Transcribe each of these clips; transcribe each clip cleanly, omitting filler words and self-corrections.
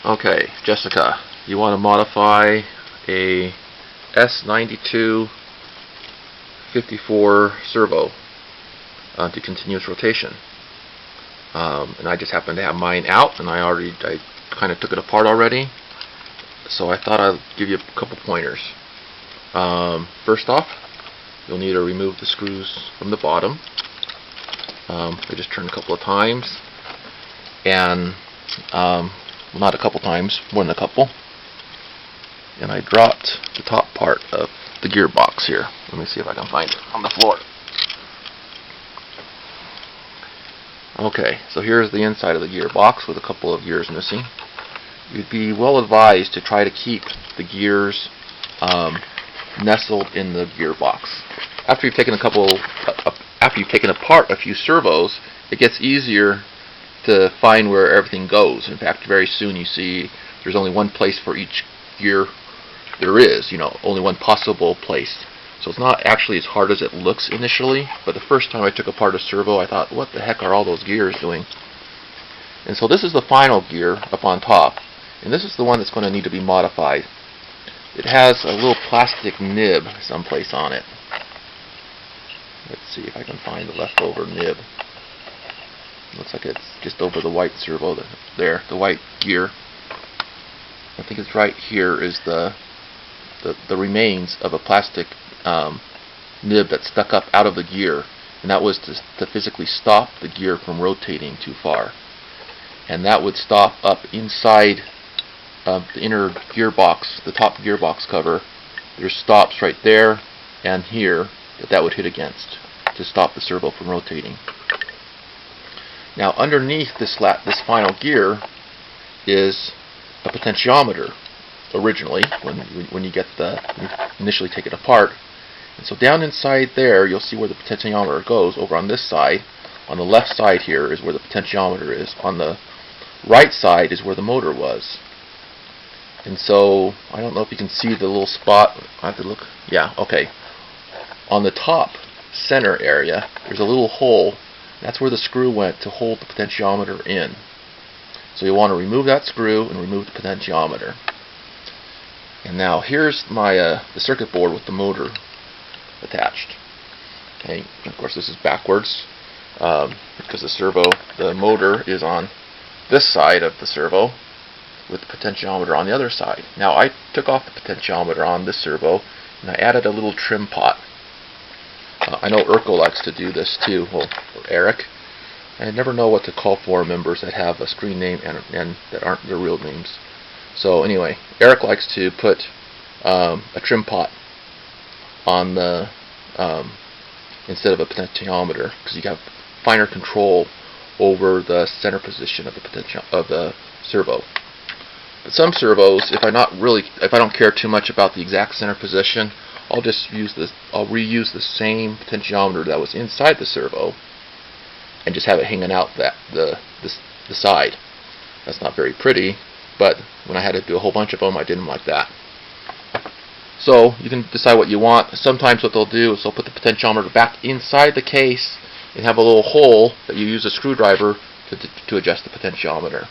Okay, Jessica, you want to modify a S9254 servo to continuous rotation. And I just happen to have mine out, and I kind of took it apart already, so I thought I'd give you a couple pointers. First off, you'll need to remove the screws from the bottom. I just turned a couple of times, and well, not a couple times, more than a couple, and I dropped the top part of the gearbox here. Let me see if I can find it on the floor. Okay, so here's the inside of the gearbox with a couple of gears missing. You'd be well advised to try to keep the gears nestled in the gearbox. After you've taken apart a few servos, it gets easier to find where everything goes. In fact, very soon you see there's only one place for each gear there is, only one possible place. So it's not actually as hard as it looks initially, but the first time I took apart a servo, I thought, what the heck are all those gears doing? And so this is the final gear up on top, and this is the one that's going to need to be modified. It has a little plastic nib someplace on it. Let's see if I can find the leftover nib. Looks like it's just over the white servo there, the white gear. I think it's right here is the remains of a plastic nib that stuck up out of the gear, and that was to physically stop the gear from rotating too far. And that would stop up inside the inner gearbox, the top gearbox cover. There's stops right there and here that would hit against to stop the servo from rotating. Now underneath this final gear is a potentiometer. Originally, when you initially take it apart, and so down inside there, you'll see where the potentiometer goes. Over on this side, on the left side here is where the potentiometer is. On the right side is where the motor was. And so I don't know if you can see the little spot. I have to look. Yeah, okay. On the top center area, there's a little hole. That's where the screw went to hold the potentiometer in. So you want to remove that screw and remove the potentiometer. And now here's my the circuit board with the motor attached. Okay, of course this is backwards because the motor is on this side of the servo with the potentiometer on the other side. Now I took off the potentiometer on this servo and I added a little trim pot. I know Urkel likes to do this too, or Eric. I never know what to call forum members that have a screen name and that aren't their real names. So anyway, Eric likes to put a trim pot on the instead of a potentiometer because you have finer control over the center position of the servo. But some servos, if I don't care too much about the exact center position, I'll reuse the same potentiometer that was inside the servo and just have it hanging out the side. That's not very pretty, but when I had to do a whole bunch of them, I did them like that. So you can decide what you want. Sometimes what they'll do is they'll put the potentiometer back inside the case and have a little hole that you use a screwdriver to adjust the potentiometer.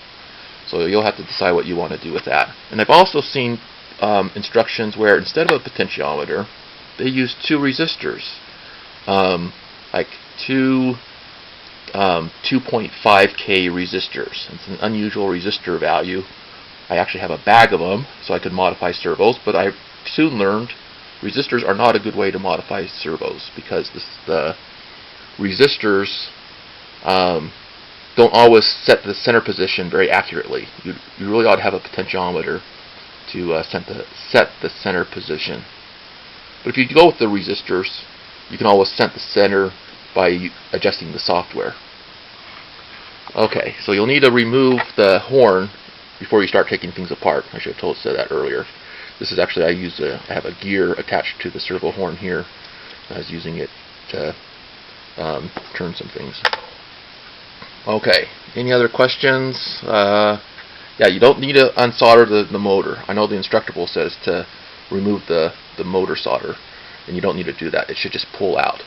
So you'll have to decide what you want to do with that. And I've also seen instructions where instead of a potentiometer, they use two resistors, like two 2.5K resistors. It's an unusual resistor value. I actually have a bag of them so I could modify servos, but I soon learned resistors are not a good way to modify servos because the resistors don't always set the center position very accurately. You really ought to have a potentiometer to set the center position. But if you go with the resistors, you can always set the center by adjusting the software. Okay, so you'll need to remove the horn before you start taking things apart. I should have said that earlier. This is actually, I have a gear attached to the servo horn here. I was using it to turn some things. Okay, any other questions? Yeah, you don't need to unsolder the motor. I know the instructor book says to remove the motor solder, and you don't need to do that. It should just pull out.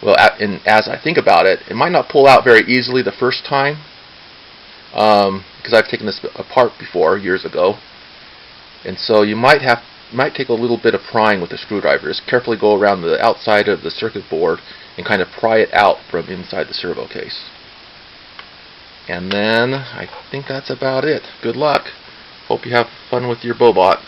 Well, and as I think about it, it might not pull out very easily the first time, because I've taken this apart before years ago, and so you might take a little bit of prying with a screwdriver. Just carefully go around the outside of the circuit board and kind of pry it out from inside the servo case. And then I think that's about it. Good luck. Hope you have fun with your Bobot.